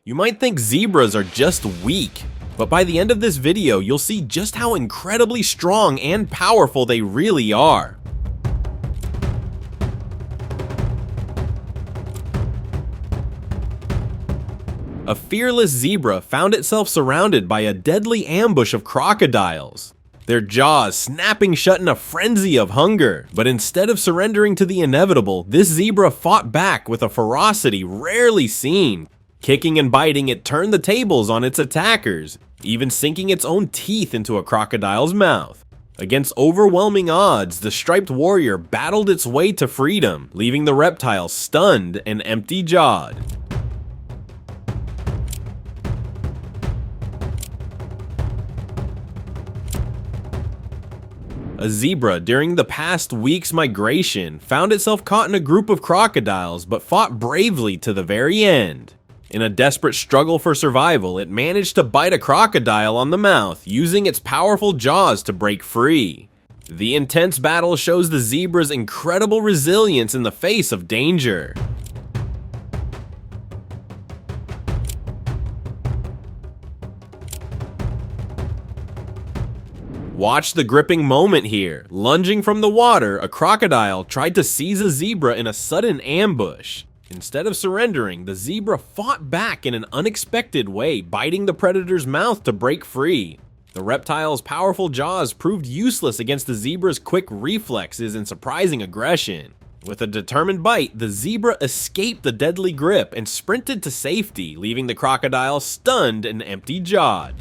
You might think zebras are just weak, but by the end of this video, you'll see just how incredibly strong and powerful they really are. A fearless zebra found itself surrounded by a deadly ambush of crocodiles, their jaws snapping shut in a frenzy of hunger. But instead of surrendering to the inevitable, this zebra fought back with a ferocity rarely seen. Kicking and biting, it turned the tables on its attackers, even sinking its own teeth into a crocodile's mouth. Against overwhelming odds, the striped warrior battled its way to freedom, leaving the reptile stunned and empty-jawed. A zebra during the past week's migration found itself caught in a group of crocodiles but fought bravely to the very end. In a desperate struggle for survival, it managed to bite a crocodile on the mouth, using its powerful jaws to break free. The intense battle shows the zebra's incredible resilience in the face of danger. Watch the gripping moment here. Lunging from the water, a crocodile tried to seize a zebra in a sudden ambush. Instead of surrendering, the zebra fought back in an unexpected way, biting the predator's mouth to break free. The reptile's powerful jaws proved useless against the zebra's quick reflexes and surprising aggression. With a determined bite, the zebra escaped the deadly grip and sprinted to safety, leaving the crocodile stunned and empty-jawed.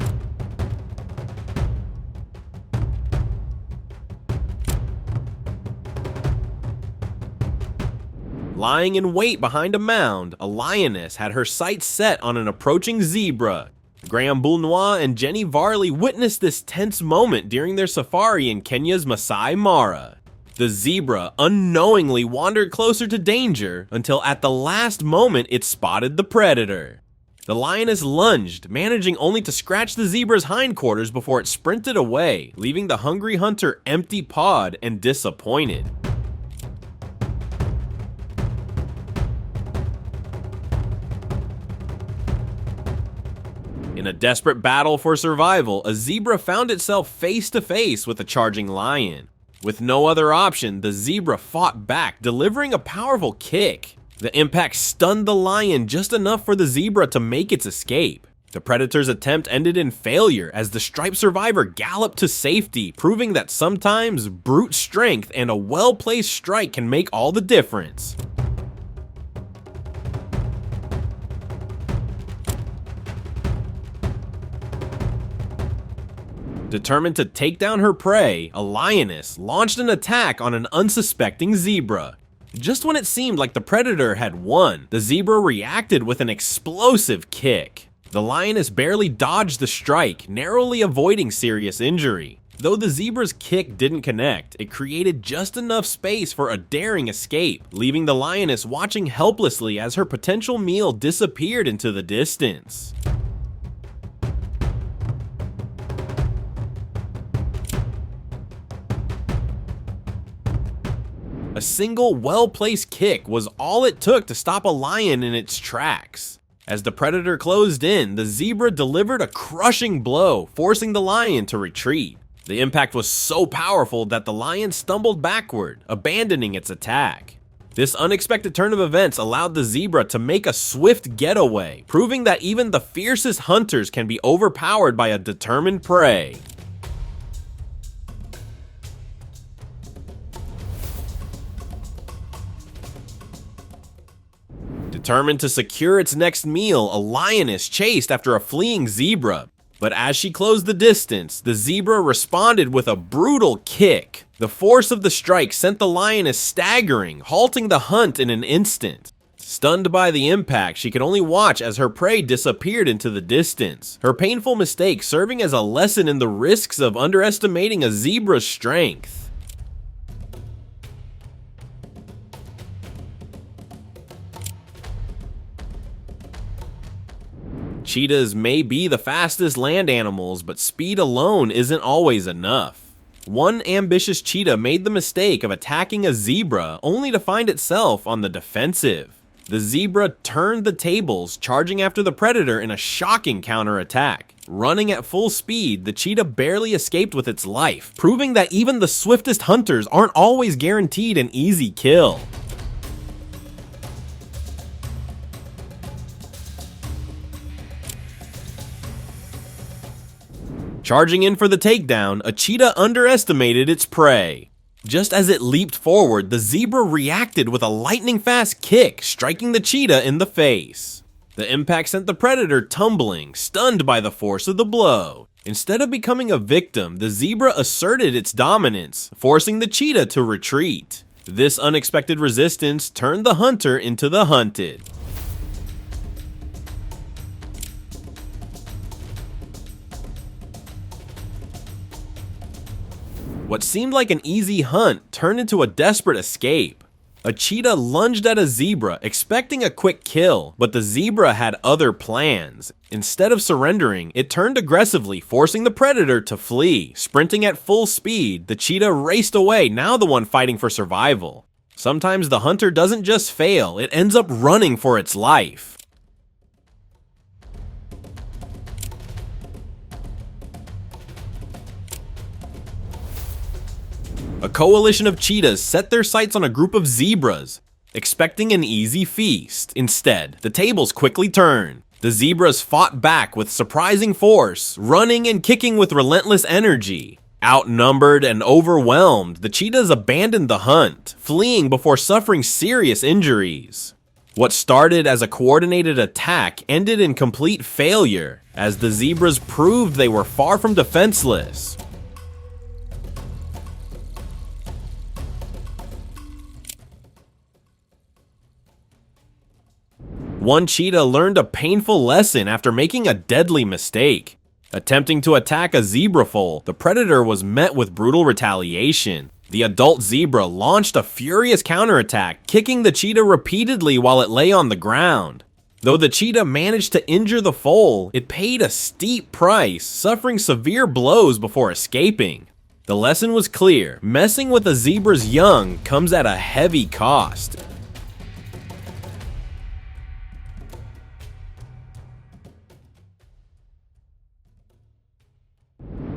Lying in wait behind a mound, a lioness had her sights set on an approaching zebra. Graham Boulnois and Jenny Varley witnessed this tense moment during their safari in Kenya's Masai Mara. The zebra unknowingly wandered closer to danger until at the last moment it spotted the predator. The lioness lunged, managing only to scratch the zebra's hindquarters before it sprinted away, leaving the hungry hunter empty-pawed and disappointed. In a desperate battle for survival, a zebra found itself face to face with a charging lion. With no other option, the zebra fought back, delivering a powerful kick. The impact stunned the lion just enough for the zebra to make its escape. The predator's attempt ended in failure as the striped survivor galloped to safety, proving that sometimes brute strength and a well-placed strike can make all the difference. Determined to take down her prey, a lioness launched an attack on an unsuspecting zebra. Just when it seemed like the predator had won, the zebra reacted with an explosive kick. The lioness barely dodged the strike, narrowly avoiding serious injury. Though the zebra's kick didn't connect, it created just enough space for a daring escape, leaving the lioness watching helplessly as her potential meal disappeared into the distance. A single well-placed kick was all it took to stop a lion in its tracks. As the predator closed in, the zebra delivered a crushing blow, forcing the lion to retreat. The impact was so powerful that the lion stumbled backward, abandoning its attack. This unexpected turn of events allowed the zebra to make a swift getaway, proving that even the fiercest hunters can be overpowered by a determined prey. Determined to secure its next meal, a lioness chased after a fleeing zebra. But as she closed the distance, the zebra responded with a brutal kick. The force of the strike sent the lioness staggering, halting the hunt in an instant. Stunned by the impact, she could only watch as her prey disappeared into the distance, her painful mistake serving as a lesson in the risks of underestimating a zebra's strength. Cheetahs may be the fastest land animals, but speed alone isn't always enough. One ambitious cheetah made the mistake of attacking a zebra only to find itself on the defensive. The zebra turned the tables, charging after the predator in a shocking counterattack. Running at full speed, the cheetah barely escaped with its life, proving that even the swiftest hunters aren't always guaranteed an easy kill. Charging in for the takedown, a cheetah underestimated its prey. Just as it leaped forward, the zebra reacted with a lightning-fast kick, striking the cheetah in the face. The impact sent the predator tumbling, stunned by the force of the blow. Instead of becoming a victim, the zebra asserted its dominance, forcing the cheetah to retreat. This unexpected resistance turned the hunter into the hunted. What seemed like an easy hunt turned into a desperate escape. A cheetah lunged at a zebra, expecting a quick kill, but the zebra had other plans. Instead of surrendering, it turned aggressively, forcing the predator to flee. Sprinting at full speed, the cheetah raced away, now the one fighting for survival. Sometimes the hunter doesn't just fail, it ends up running for its life. A coalition of cheetahs set their sights on a group of zebras, expecting an easy feast. Instead, the tables quickly turned. The zebras fought back with surprising force, running and kicking with relentless energy. Outnumbered and overwhelmed, the cheetahs abandoned the hunt, fleeing before suffering serious injuries. What started as a coordinated attack ended in complete failure, as the zebras proved they were far from defenseless. One cheetah learned a painful lesson after making a deadly mistake. Attempting to attack a zebra foal, the predator was met with brutal retaliation. The adult zebra launched a furious counterattack, kicking the cheetah repeatedly while it lay on the ground. Though the cheetah managed to injure the foal, it paid a steep price, suffering severe blows before escaping. The lesson was clear: messing with a zebra's young comes at a heavy cost.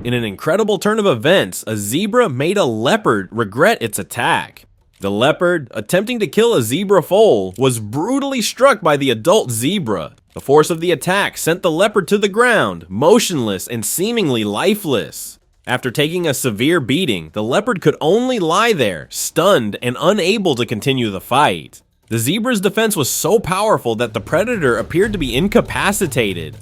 In an incredible turn of events, a zebra made a leopard regret its attack. The leopard, attempting to kill a zebra foal, was brutally struck by the adult zebra. The force of the attack sent the leopard to the ground, motionless and seemingly lifeless. After taking a severe beating, the leopard could only lie there, stunned and unable to continue the fight. The zebra's defense was so powerful that the predator appeared to be incapacitated.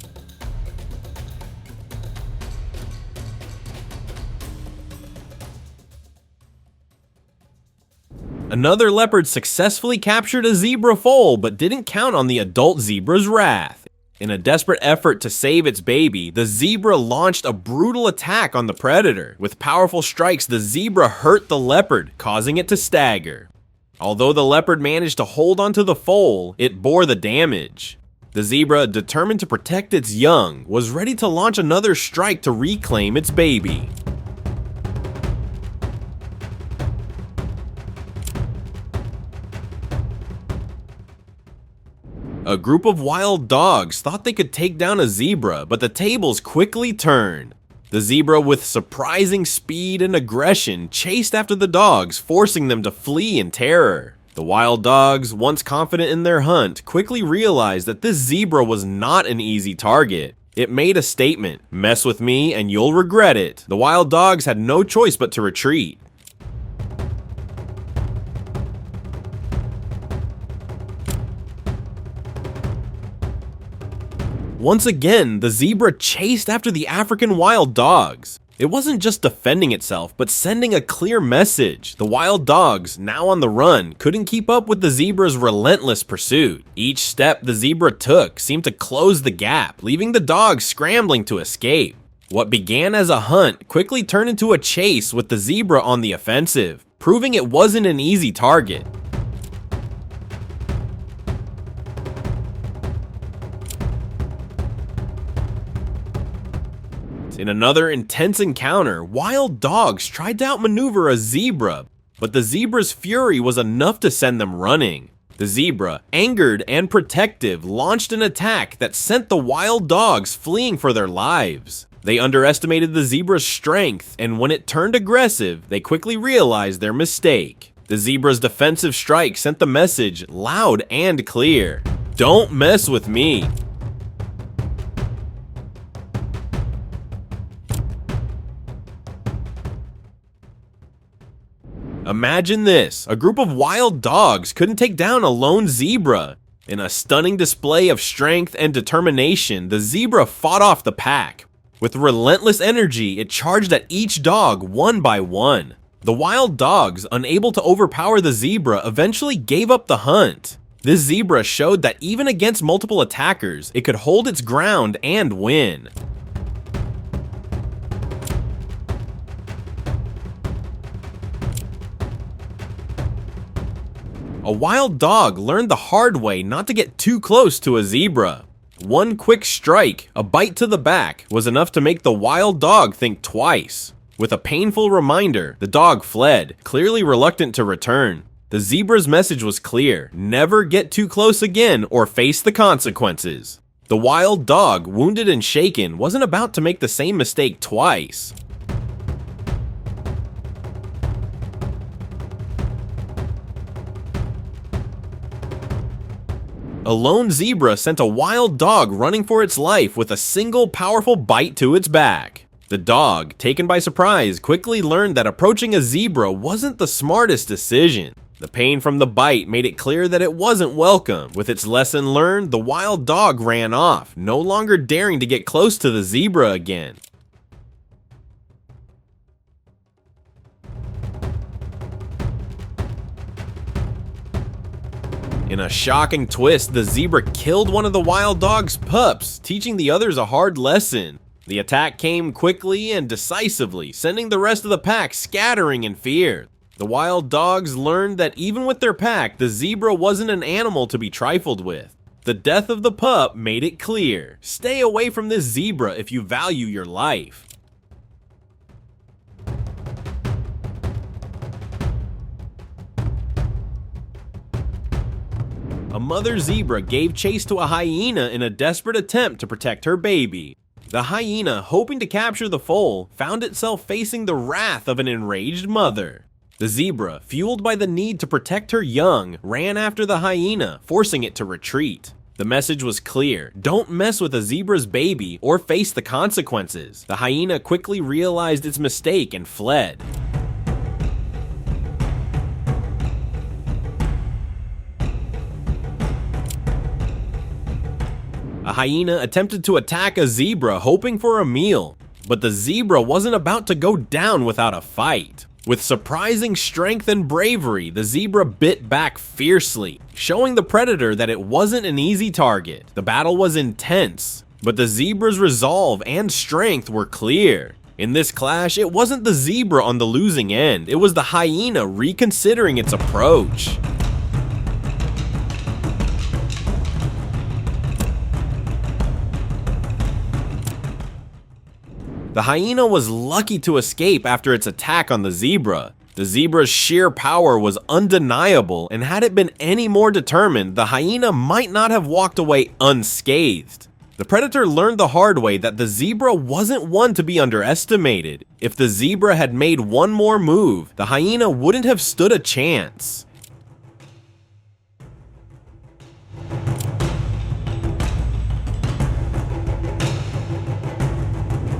Another leopard successfully captured a zebra foal, but didn't count on the adult zebra's wrath. In a desperate effort to save its baby, the zebra launched a brutal attack on the predator. With powerful strikes, the zebra hurt the leopard, causing it to stagger. Although the leopard managed to hold onto the foal, it bore the damage. The zebra, determined to protect its young, was ready to launch another strike to reclaim its baby. A group of wild dogs thought they could take down a zebra, but the tables quickly turned. The zebra, with surprising speed and aggression, chased after the dogs, forcing them to flee in terror. The wild dogs, once confident in their hunt, quickly realized that this zebra was not an easy target. It made a statement: "Mess with me and you'll regret it." The wild dogs had no choice but to retreat. Once again, the zebra chased after the African wild dogs. It wasn't just defending itself, but sending a clear message. The wild dogs, now on the run, couldn't keep up with the zebra's relentless pursuit. Each step the zebra took seemed to close the gap, leaving the dogs scrambling to escape. What began as a hunt quickly turned into a chase with the zebra on the offensive, proving it wasn't an easy target. In another intense encounter, wild dogs tried to outmaneuver a zebra, but the zebra's fury was enough to send them running. The zebra, angered and protective, launched an attack that sent the wild dogs fleeing for their lives. They underestimated the zebra's strength, and when it turned aggressive, they quickly realized their mistake. The zebra's defensive strike sent the message loud and clear: "Don't mess with me." Imagine this, a group of wild dogs couldn't take down a lone zebra. In a stunning display of strength and determination, the zebra fought off the pack. With relentless energy, it charged at each dog one by one. The wild dogs, unable to overpower the zebra, eventually gave up the hunt. This zebra showed that even against multiple attackers, it could hold its ground and win. A wild dog learned the hard way not to get too close to a zebra. One quick strike, a bite to the back, was enough to make the wild dog think twice. With a painful reminder, the dog fled, clearly reluctant to return. The zebra's message was clear: never get too close again or face the consequences. The wild dog, wounded and shaken, wasn't about to make the same mistake twice. A lone zebra sent a wild dog running for its life with a single powerful bite to its back. The dog, taken by surprise, quickly learned that approaching a zebra wasn't the smartest decision. The pain from the bite made it clear that it wasn't welcome. With its lesson learned, the wild dog ran off, no longer daring to get close to the zebra again. In a shocking twist, the zebra killed one of the wild dog's pups, teaching the others a hard lesson. The attack came quickly and decisively, sending the rest of the pack scattering in fear. The wild dogs learned that even with their pack, the zebra wasn't an animal to be trifled with. The death of the pup made it clear: stay away from this zebra if you value your life. A mother zebra gave chase to a hyena in a desperate attempt to protect her baby. The hyena, hoping to capture the foal, found itself facing the wrath of an enraged mother. The zebra, fueled by the need to protect her young, ran after the hyena, forcing it to retreat. The message was clear: don't mess with a zebra's baby or face the consequences. The hyena quickly realized its mistake and fled. A hyena attempted to attack a zebra, hoping for a meal, but the zebra wasn't about to go down without a fight. With surprising strength and bravery, the zebra bit back fiercely, showing the predator that it wasn't an easy target. The battle was intense, but the zebra's resolve and strength were clear. In this clash, it wasn't the zebra on the losing end, it was the hyena reconsidering its approach. The hyena was lucky to escape after its attack on the zebra. The zebra's sheer power was undeniable, and had it been any more determined, the hyena might not have walked away unscathed. The predator learned the hard way that the zebra wasn't one to be underestimated. If the zebra had made one more move, the hyena wouldn't have stood a chance.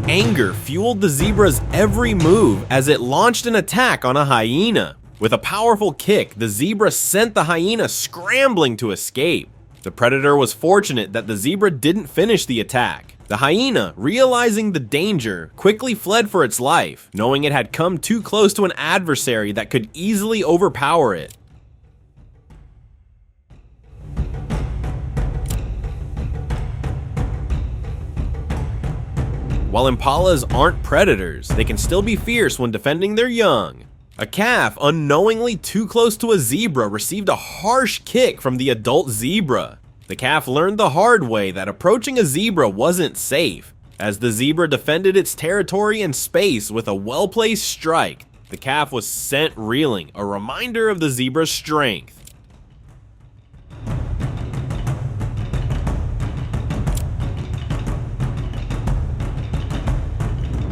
Anger fueled the zebra's every move as it launched an attack on a hyena. With a powerful kick, the zebra sent the hyena scrambling to escape. The predator was fortunate that the zebra didn't finish the attack. The hyena, realizing the danger, quickly fled for its life, knowing it had come too close to an adversary that could easily overpower it. While impalas aren't predators, they can still be fierce when defending their young. A calf, unknowingly too close to a zebra, received a harsh kick from the adult zebra. The calf learned the hard way that approaching a zebra wasn't safe. As the zebra defended its territory and space with a well-placed strike, the calf was sent reeling, a reminder of the zebra's strength.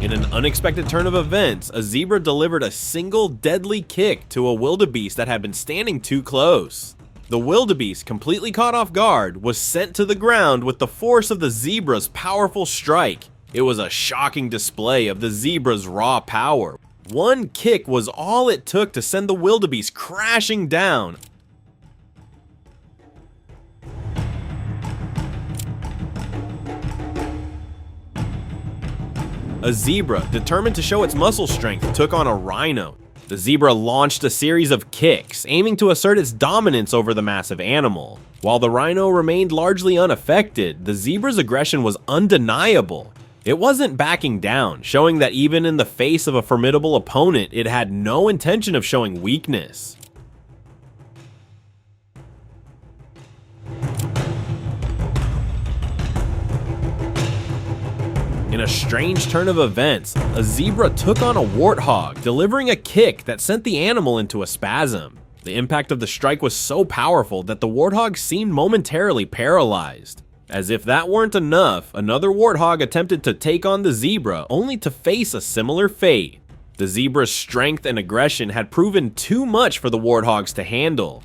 In an unexpected turn of events, a zebra delivered a single deadly kick to a wildebeest that had been standing too close. The wildebeest, completely caught off guard, was sent to the ground with the force of the zebra's powerful strike. It was a shocking display of the zebra's raw power. One kick was all it took to send the wildebeest crashing down. A zebra, determined to show its muscle strength, took on a rhino. The zebra launched a series of kicks, aiming to assert its dominance over the massive animal. While the rhino remained largely unaffected, the zebra's aggression was undeniable. It wasn't backing down, showing that even in the face of a formidable opponent, it had no intention of showing weakness. In a strange turn of events, a zebra took on a warthog, delivering a kick that sent the animal into a spasm. The impact of the strike was so powerful that the warthog seemed momentarily paralyzed. As if that weren't enough, another warthog attempted to take on the zebra, only to face a similar fate. The zebra's strength and aggression had proven too much for the warthogs to handle.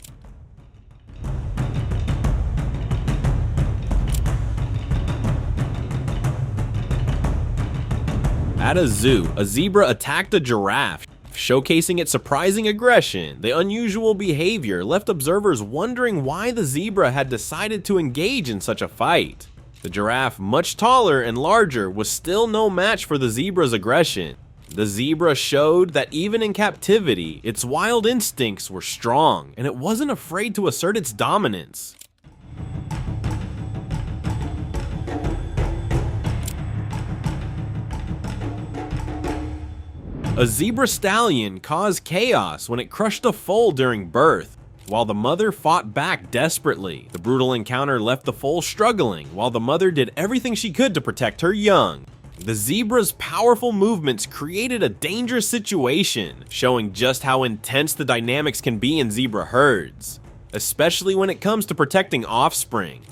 At a zoo, a zebra attacked a giraffe, showcasing its surprising aggression. The unusual behavior left observers wondering why the zebra had decided to engage in such a fight. The giraffe, much taller and larger, was still no match for the zebra's aggression. The zebra showed that even in captivity, its wild instincts were strong, and it wasn't afraid to assert its dominance. A zebra stallion caused chaos when it crushed a foal during birth, while the mother fought back desperately. The brutal encounter left the foal struggling, while the mother did everything she could to protect her young. The zebra's powerful movements created a dangerous situation, showing just how intense the dynamics can be in zebra herds, especially when it comes to protecting offspring.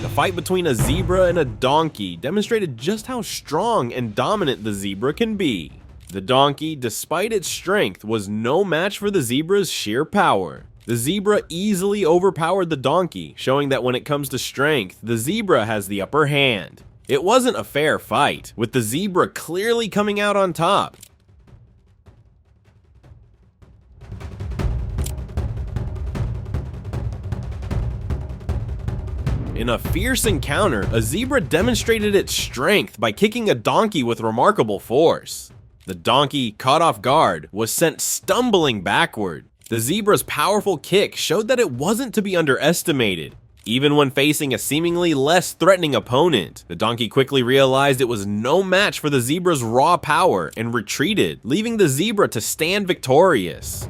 The fight between a zebra and a donkey demonstrated just how strong and dominant the zebra can be. The donkey, despite its strength, was no match for the zebra's sheer power. The zebra easily overpowered the donkey, showing that when it comes to strength, the zebra has the upper hand. It wasn't a fair fight, with the zebra clearly coming out on top. In a fierce encounter, a zebra demonstrated its strength by kicking a donkey with remarkable force. The donkey, caught off guard, was sent stumbling backward. The zebra's powerful kick showed that it wasn't to be underestimated. Even when facing a seemingly less threatening opponent, the donkey quickly realized it was no match for the zebra's raw power and retreated, leaving the zebra to stand victorious.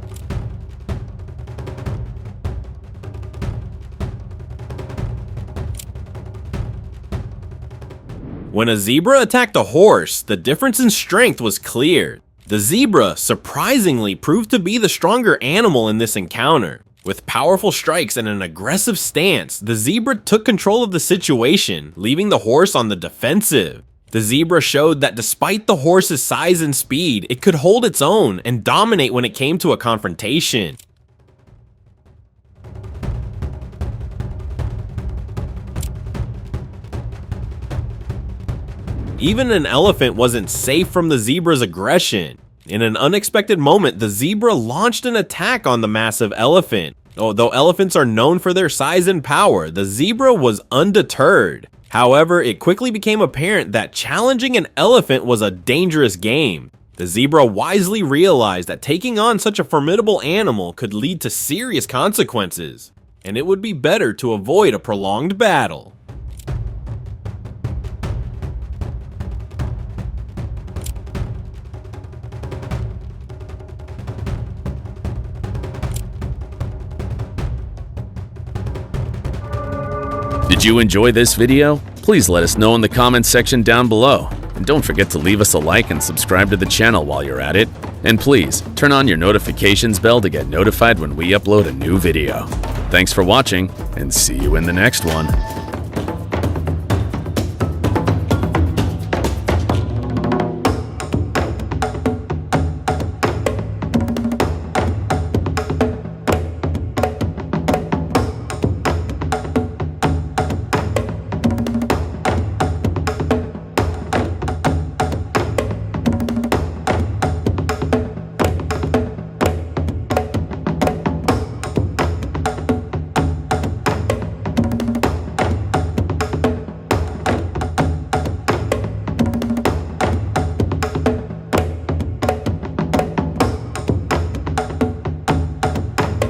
When a zebra attacked a horse, the difference in strength was clear. The zebra, surprisingly, proved to be the stronger animal in this encounter. With powerful strikes and an aggressive stance, the zebra took control of the situation, leaving the horse on the defensive. The zebra showed that despite the horse's size and speed, it could hold its own and dominate when it came to a confrontation. Even an elephant wasn't safe from the zebra's aggression. In an unexpected moment, the zebra launched an attack on the massive elephant. Though elephants are known for their size and power, the zebra was undeterred. However, it quickly became apparent that challenging an elephant was a dangerous game. The zebra wisely realized that taking on such a formidable animal could lead to serious consequences, and it would be better to avoid a prolonged battle. Did you enjoy this video? Please let us know in the comments section down below. And don't forget to leave us a like and subscribe to the channel while you're at it. And please, turn on your notifications bell to get notified when we upload a new video. Thanks for watching, and see you in the next one.